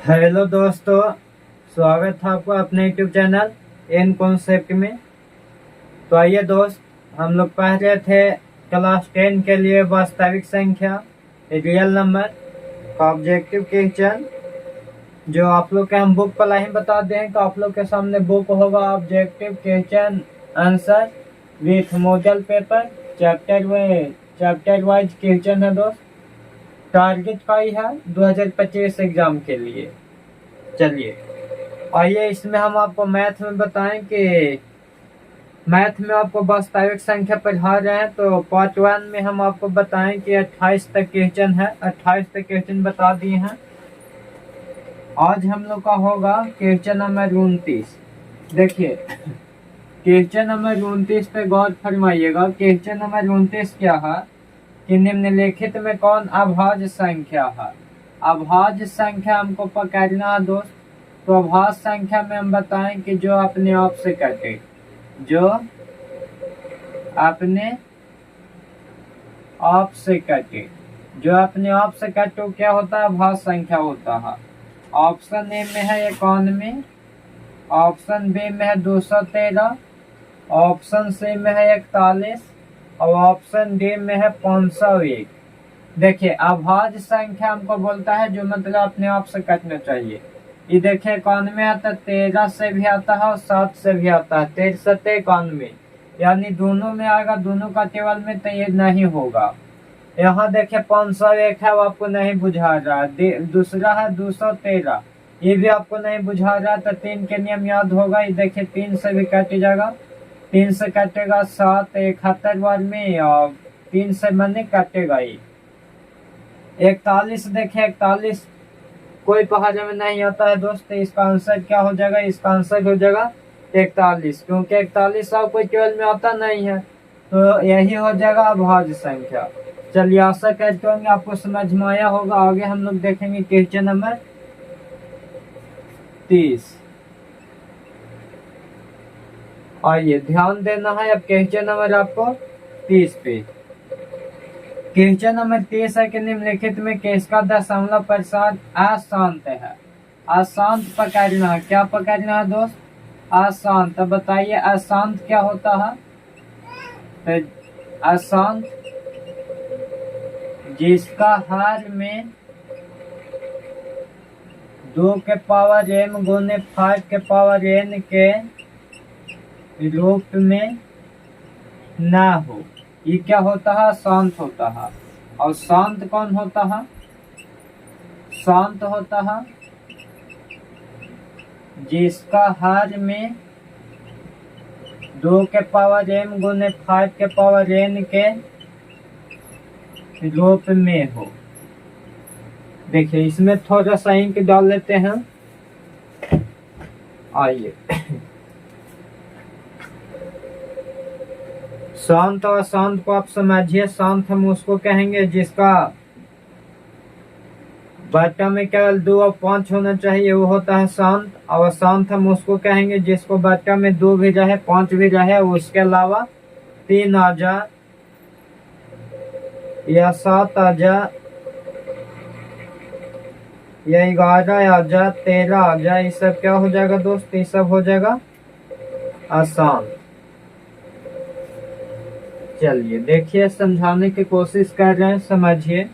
Hello दोस्तों, स्वागत है आपका अपने यूट्यूब चैनल इन कॉन्सेप्ट में। तो आइए दोस्त, हम लोग पढ़ रहे थे क्लास 10 के लिए वास्तविक संख्या रियल नंबर का ऑब्जेक्टिव क्वेश्चन। जो आप लोग के हम बुक पर ही बता दें कि आप लोग के सामने बुक होगा objective question answer with model paper chapter wise question है दोस्त। टारगेट का ही है 2025 एग्जाम के लिए। चलिए आइए, इसमें हम आपको मैथ में बताएं कि मैथ में आपको वास्तविक संख्या पढ़ा रहे हैं। तो पार्ट 1 में हम आपको बताएं कि 28 तक क्वेश्चन है, 28 तक क्वेश्चन बता दिए हैं। आज हम लोग का होगा क्वेश्चन नंबर 29। देखिए क्वेश्चन नंबर 29 पे गौर फरमाइएगा। क्वेश्चन नंबर 29 क्या है कि निम्नलिखित में कौन अभाज्य संख्या है। अभाज्य संख्या हमको पकड़ना है दोस्त। तो अभाज्य संख्या में हम बताएं कि जो अपने आप से कटे, जो अपने आप से कटे, जो अपने आप से कटे क्या होता है, अभाज्य संख्या होता है। ऑप्शन ए में है 91, ऑप्शन बी में है 213, ऑप्शन सी में है 41 और ऑप्शन डी में है 501। देखिए अभाज्य संख्या हमको बोलता है जो मतलब अपने आप से कटना चाहिए। ये देखिए 91 आता है, 13 से भी आता है और 7 से भी आता है। 13 7 91 यानी दोनों में आएगा, दोनों का टेबल में, तो ये नहीं होगा। यहाँ देखिए 501 है, वो आपको नहीं बुझा रहा है। दूसरा है 213, ये भी आपको नहीं बुझा रहा। तो 3 के नियम याद होगा। ये देखिए 3 से भी कट जाएगा, 3 से कटेगा 7 71 बार में और 3 से मैंने कटेगा ही 41। देखिए 41 कोई पहाड़े में नहीं आता है दोस्त। इसका आंसर क्या हो जाएगा, इसका आंसर हो जाएगा 41, क्योंकि 41 और कोई टेबल में आता नहीं है। तो यही हो जाएगा अभाज्य संख्या। चलिए आशा करते होंगे आपको समझ में आया होगा। आगे हम लोग देखेंगे क्वेश्चन नंबर 30। आइए ध्यान देना है अब क्वेश्चन नंबर आपको 30 पे। क्वेश्चन नंबर 30 है कि निम्नलिखित में किसका दशमलव प्रसाद अशांत है। अशांत पकड़ना है। क्या पकड़ना है दोस्त, अशांत। तो बताइए अशांत क्या होता है। तो अशांत जिसका हर में 2 के पावर m गुने 5 के पावर n के रूप में ना हो, ये क्या होता है, शांत होता है। और शांत कौन होता है, शांत होता है जिसका हर में 2 के पावर m गुने 5 के पावर n के रूप में हो। देखिए इसमें थोड़ा सा इंक डाल लेते हैं। आइए शांत और अशांत को आप समझिए। शांत हम उसको कहेंगे जिसका बट्टा में केवल 2 और 5 होना चाहिए, वो होता है शांत। और अशांत हम उसको कहेंगे जिसको बट्टा में 2 भी रहे 5 भी रहे, उसके अलावा 3 आ जा या 7 आ जा या 11 आ जा 13 आ जा, ये सब क्या हो जाएगा दोस्त, ये सब हो जाएगा अशांत। चलिए देखिए, समझाने की कोशिश कर रहे हैं, समझिए।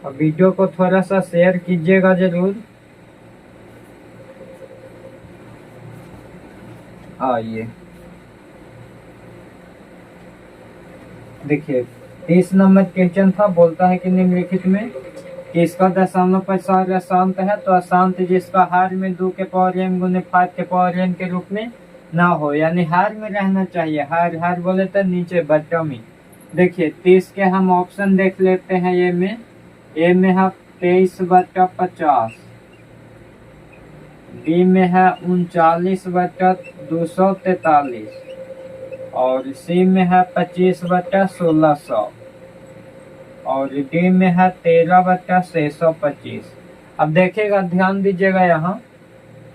और वीडियो को थोड़ा सा शेयर कीजिएगा जरूर। आइए देखिए 30 नंबर क्वेश्चन था। बोलता है कि निम्नलिखित में किसका दशमलव प्रसाद अशांत है। तो अशांत जिसका हर में 2 के पावर m गुने 5 के पावर n के रूप में ना हो, यानी हर में रहना चाहिए। हर बोले तो नीचे बट्टा में। देखिए 30 के हम ऑप्शन देख लेते हैं। ए में है 23/50, बी में है 39/243 और सी में है 25/1600 और डी में है 13/625। अब देखिएगा, ध्यान दीजिएगा, यहाँ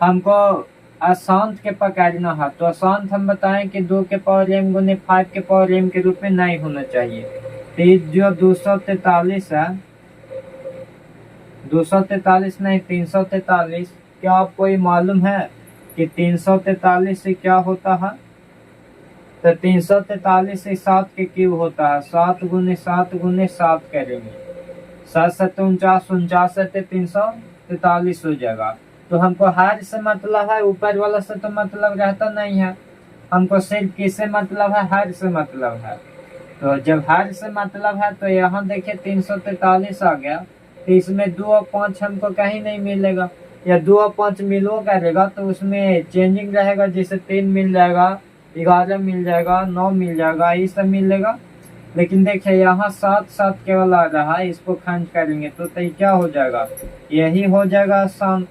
हमको अशांत के पकड़ना है। तो अशांत हम बताएं कि 2 के पावर m गुने 5 के पावर m के रूप में नहीं होना चाहिए। तो जो 243 है 243 नहीं, 343। क्या आपको ये मालूम है कि 343 से क्या होता है? तो 343 से 7 के क्यूब होता है। 7 × 7 × 7 करेंगे, 7 7 49, 49 से 343 हो जाएगा। तो हमको हर से मतलब है, ऊपर वाला से तो मतलब रहता नहीं है। हमको सिर्फ किससे मतलब है? हर से मतलब है। तो जब हर से मतलब है तो यहाँ देखिए 343 आ गया। तो इसमें 2 और 5 हमको कहीं नहीं मिलेगा, या 2 और 5 मिलो करेगा तो उसमें चेंजिंग रहेगा। जैसे 3 मिल जाएगा, 11 मिल जाएगा, 9 मिल जाएगा, ये सब मिलेगा। लेकिन देखिए यहाँ 7 7 केवल आ रहा है, इसको खंड करेंगे तो ये क्या हो जाएगा? यही हो जाएगा शांत।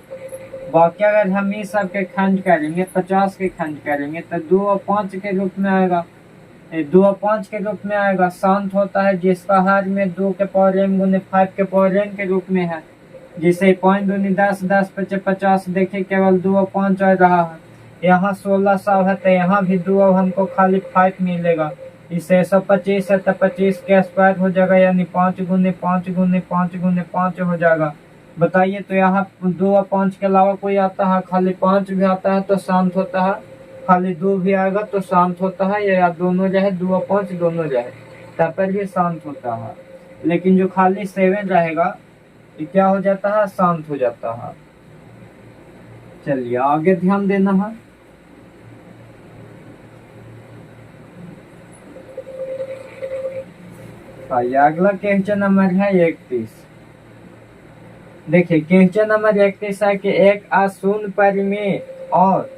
बाकी अगर हम इस सब के खंड करेंगे, 50 के खंड करेंगे तो 2 और 5 के रूप में आएगा। 2 और 5 के रूप में आएगा। शांत होता है जिसका हर में 2 के पावर m × 5 के पावर n के रूप में है। जिसे 5×2 = 10, 10 × 5 = 50। देखिए केवल 2 और 5 आ रहा है। यहाँ 1600 है तो यहाँ भी 2 और हमको खाली 5 मिलेगा। इसे 125 है तो 25 के स्क्वायर हो जाएगा, यानी 5 × 5 × 5 × 5 हो जाएगा। बताइए तो यहाँ 2 और 5 के अलावा कोई आता है? खाली 5 भी आता है तो शांत होता है, खाली 2 भी आएगा तो शांत होता है, या दोनों रहे, 2 और 5 दोनों रहे तब पर भी शांत होता है। लेकिन जो खाली 7 रहेगा ये क्या हो जाता है? शांत हो जाता है। चलिए आगे ध्यान देना है। आइए अगला क्वेश्चन नंबर है 31। देखिए क्वेश्चन नंबर 31 है कि एक अशून्य परिमेय और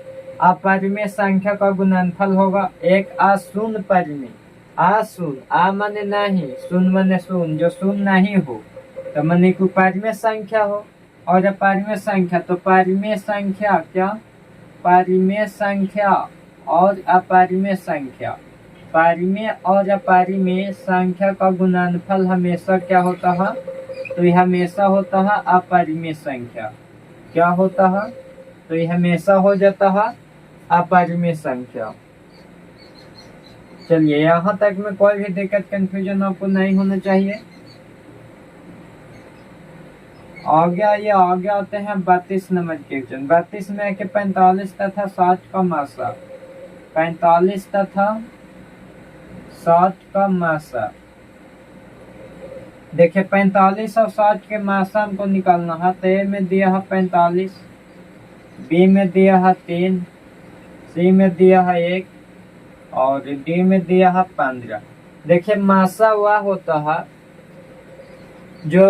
अपरिमेय संख्या का गुणनफल होगा। एक अशून्य परिमेय, अशून्य, आ माने नहीं, शून्य माने शून्य, जो शून्य नहीं हो, तो माने कोई परिमेय संख्या हो। और अपरिमेय संख्या, तो परिमेय संख्या क्या? परिमेय संख्या और अपरिमेय संख्या, परिमेय और अपरिमेय संख्या का गुणनफल हमेशा क्या होता है? तो यह हमेशा होता है अपरिमेय संख्या। क्या होता है? तो यह हमेशा हो जाता है अपरिमेय संख्या। चलिए यहाँ तक में कोई भी दिक्कत, कंफ्यूजन आपको नहीं होना चाहिए। आगे आते हैं 32 नंबर क्वेश्चन। 32 में है कि 45 तथा 60 का मासा, 45 तथा 60 का मासा। देखिए 45 और 60 के मासा हमको निकालना है। तो ए में दिया है 45, बी में दिया है 3, सी में दिया है 1 और डी में दिया है 15। देखिए मासा वह होता है जो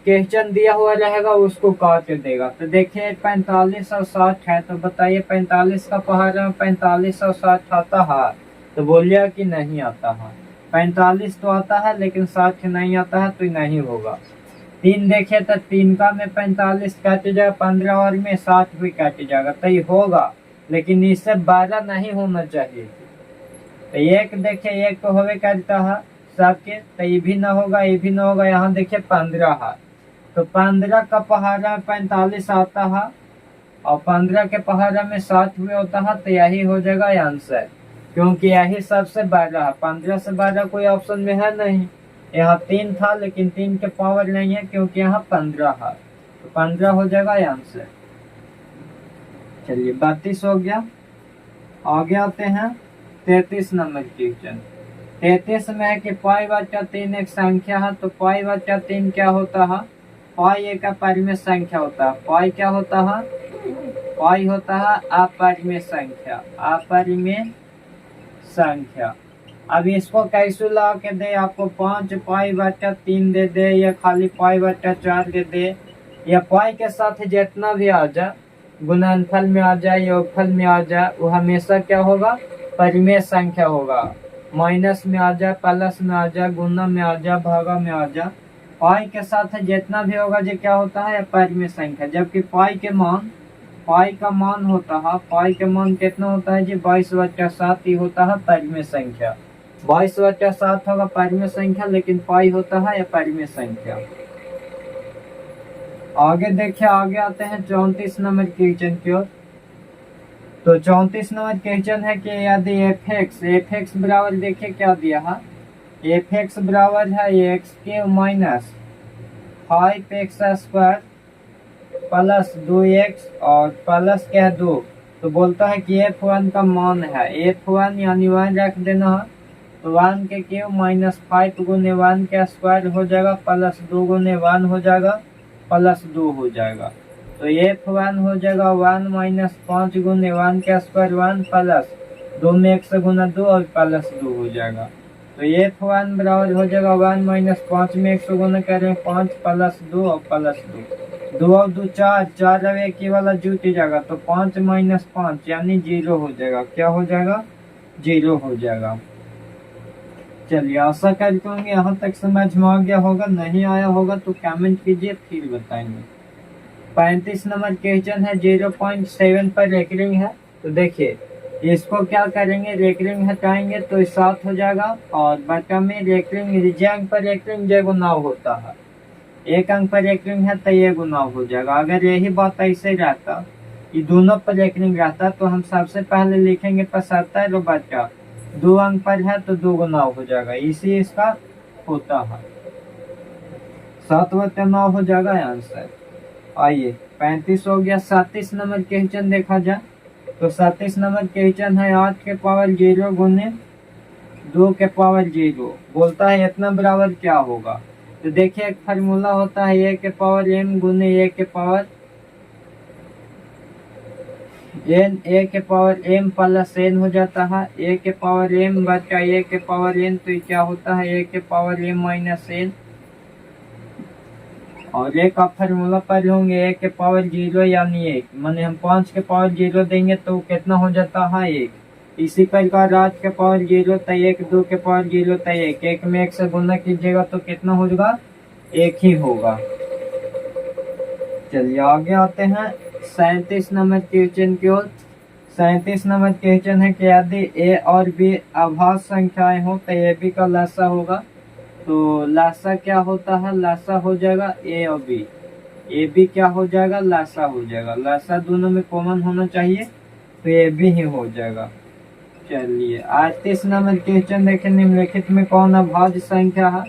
क्वेश्चन दिया हुआ रहेगा उसको काट देगा। तो देखिए 45 और 60 है, तो बताइए 45 का पहाड़ में 45 और 60 आता है? तो बोलिए कि नहीं आता है। 45 तो आता है लेकिन 60 नहीं आता है, तो नहीं होगा। 3 देखे तो 3 का में 45 कट जाएगा, 15 और में 60 भी कट जाएगा, तो ये होगा। लेकिन इससे 12 नहीं होना चाहिए। तो एक देखिए, एक तो होवे करता है सबके, तो ये भी ना होगा, ये भी ना होगा। यहाँ देखिए 15 है, तो 15 का पहाड़ा में 45 आता है और 15 के पहाड़ा में 60 भी होता है, तो यही हो जाएगा आंसर। क्योंकि यही सबसे बड़ा है, 15 से बड़ा कोई ऑप्शन में है नहीं। यहाँ 3 था लेकिन 3 के पावर नहीं है क्योंकि यहाँ 15 है, तो 15 हो जाएगा आंसर। चलिए 32 हो गया। आगे आते हैं 33 नंबर क्वेश्चन। 33 में है कि π/3 एक संख्या है। तो π/3 क्या होता है? पाई एक अपरिमेय संख्या होता है। पाई क्या होता है? पाई होता है अपरिमेय संख्या, अपरिमेय संख्या। अब इसको कैसे ला के दे? आपको 5π/3 दे दे, या खाली π/4 दे दे, या पाई के साथ जितना भी आ जाए, गुणनफल में आ जाए, योगफल में आ जाए, वो हमेशा क्या होगा? परिमेय संख्या होगा। माइनस में आ जाए, प्लस में आ जाए, गुना में आ जाए, भागा में आ जाए, पाई के साथ जितना भी होगा जो क्या होता है? परिमेय संख्या। जबकि पाई का मान होता है, पाई का मान कितना होता है जी? 22/7 ही होता है परिमेय संख्या। 22/7 होगा परिमेय संख्या, लेकिन पाई होता है अपरिमेय संख्या। आगे देखिए, आगे आते हैं 34 नंबर क्वेश्चन की ओर। तो 34 नंबर क्वेश्चन है कि यदि f(x) बराबर, देखिए क्या दिया है, f(x) बराबर है x³ - 5x² प्लस 2x और प्लस क्या है 2, तो बोलता है कि f1 का मान है f1 यानी 1 रख देना है, तो 1 के क्यूब माइनस 5 गुने 1 का स्क्वायर हो जाएगा प्लस 2 गुने 1 हो जाएगा प्लस 2 हो जाएगा। तो f1 हो जाएगा 1 माइनस 5 गुने 1 का स्क्वायर 1 प्लस 2 में 1 से गुना 2 और प्लस 2 हो जाएगा। तो f1 बराबर हो जाएगा 1 माइनस 5 में 1 से गुना करें 5 प्लस 2 और प्लस 2, 2 और 2 4, 4 अब एक ही वाला जुट जाएगा, तो 5 माइनस 5 यानी 0 हो जाएगा। क्या हो जाएगा? 0 हो जाएगा। चलिए आशा करता हूँ यहाँ तक समझ में आ गया होगा, नहीं आया होगा तो कमेंट कीजिए फिर बताएंगे। 35 नंबर क्वेश्चन है 0.7 पर रेकरिंग है, तो देखिए इसको क्या करेंगे, रेकरिंग हटाएंगे तो 7 हो जाएगा और बटा में रेकरिंग रिजैंग पर रेकरिंग जो गुनाव होता है, एक अंक पर रेकरिंग है तो ये गुनाव हो जाएगा। अगर यही बात ऐसे रहता कि दोनों पर रेकरिंग रहता तो हम सबसे पहले लिखेंगे 75 और बटा 2 अंक पर है तो 2 गुनाव हो जाएगा, इसी इसका होता है 7 बटा 9 हो जाएगा आंसर। आइए 35 हो गया। 37 नंबर क्वेश्चन देखा जाए तो 37 नंबर क्वेश्चन है 8 के पावर 0 गुने 2 के पावर 0, बोलता है इतना बराबर क्या होगा। तो देखिए एक फार्मूला होता है a के पावर m गुने a के पावर n, a के पावर m प्लस n हो जाता है, a के पावर m बटा a के पावर n, तो क्या होता है a के पावर m माइनस n, और एक आप फार्मूला पर होंगे a के पावर 0 यानी 1, माने हम 5 के पावर 0 देंगे तो कितना हो जाता है 1, इसी प्रकार 8 के पावर 0 तो 1, 2 के पावर 0 तो 1, 1 में 1 से गुना कीजिएगा तो कितना हो जाएगा 1 ही होगा। चलिए आगे आते हैं 37 नंबर क्वेश्चन की ओर। 37 नंबर क्वेश्चन है कि यदि a और b अभाज्य संख्याएं हो तो a b का लसा होगा, तो लासा क्या होता है, लासा हो जाएगा a और b, ए बी क्या हो जाएगा लासा हो जाएगा, लासा दोनों में कॉमन होना चाहिए तो ए बी ही हो जाएगा। चलिए 38 नंबर क्वेश्चन देखें, निम्नलिखित में कौन अभाज्य संख्या है।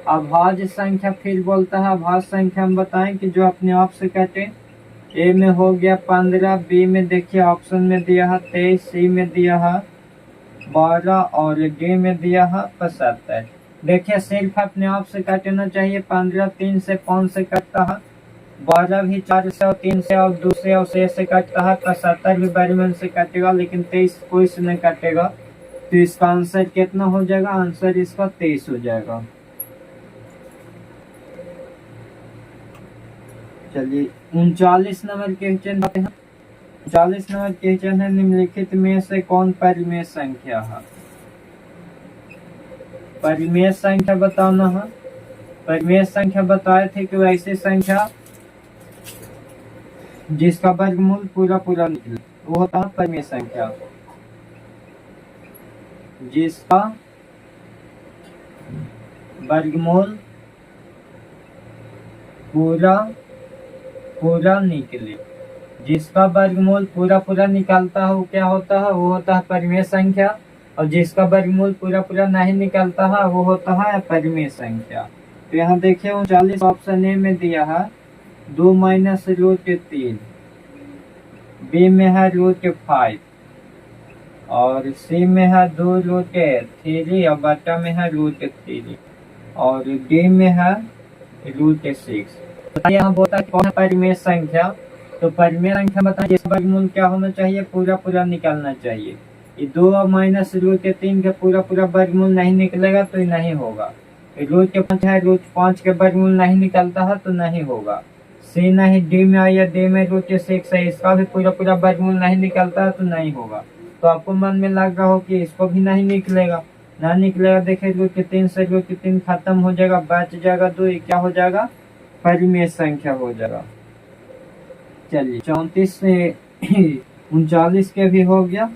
अभाज्य संख्या फिर बोलता है अभाज्य संख्या हम बताएं कि जो अपने आप से कटे। ए में हो गया 15, बी में देखिए ऑप्शन में दिया है 23, सी में दिया है 12 और डी में दिया है 75। देखिए सिर्फ अपने आप से काटना चाहिए, 15 3 से 5 से कटता है, 12 भी 4 से और 3 से और 2 से और 6 से कटता है, 75 भी बैरमैन से कटेगा, लेकिन 23 कोई से नहीं कटेगा, तो इसका आंसर कितना हो जाएगा, आंसर इसका 23 हो जाएगा। चलिए 39 नंबर क्वेश्चन आते हैं। 39 नंबर क्वेश्चन है निम्नलिखित में से कौन परिमेय संख्या है। परिमेय संख्या बताना है। परिमेय संख्या बताए थे कि वैसी संख्या जिसका वर्गमूल पूरा पूरा निकले वो होता है परिमेय संख्या, जिसका वर्गमूल पूरा पूरा निकले। जिसका वर्गमूल पूरा पूरा निकलता है वो क्या होता है, वो होता है परिमेय संख्या, और जिसका वर्गमूल पूरा पूरा नहीं निकलता है वो होता है अपरिमेय संख्या। तो यहाँ देखिए 39 ऑप्शन ए में दिया है 2 माइनस रूट 3, बी में है रूट 5 और सी में है 2 रूट 3 और बटा में है रूट 3 और डी में है रूट 6। यहाँ बोलता है कौन है परिमेय संख्या, तो परिमेय संख्या बताएं जिसका वर्गमूल क्या होना चाहिए, पूरा पूरा निकलना चाहिए। ये 2 माइनस रूट 3 का पूरा पूरा वर्गमूल नहीं निकलेगा तो ये नहीं होगा। रूट 5 है, रूट 5 के वर्गमूल नहीं निकलता है तो नहीं होगा। सी नहीं, डी में आया, डी में रूट 6 है, इसका भी पूरा पूरा वर्गमूल नहीं निकलता है तो नहीं होगा। तो आपको मन में लग रहा हो कि इसको भी नहीं निकलेगा, ना निकलेगा। देखिए रूट 3 से रूट 3 खत्म हो जाएगा, बच जाएगा 2, ये क्या हो जाएगा परिमेय संख्या हो जाएगा। चलिए 34 से 39 के भी हो गया।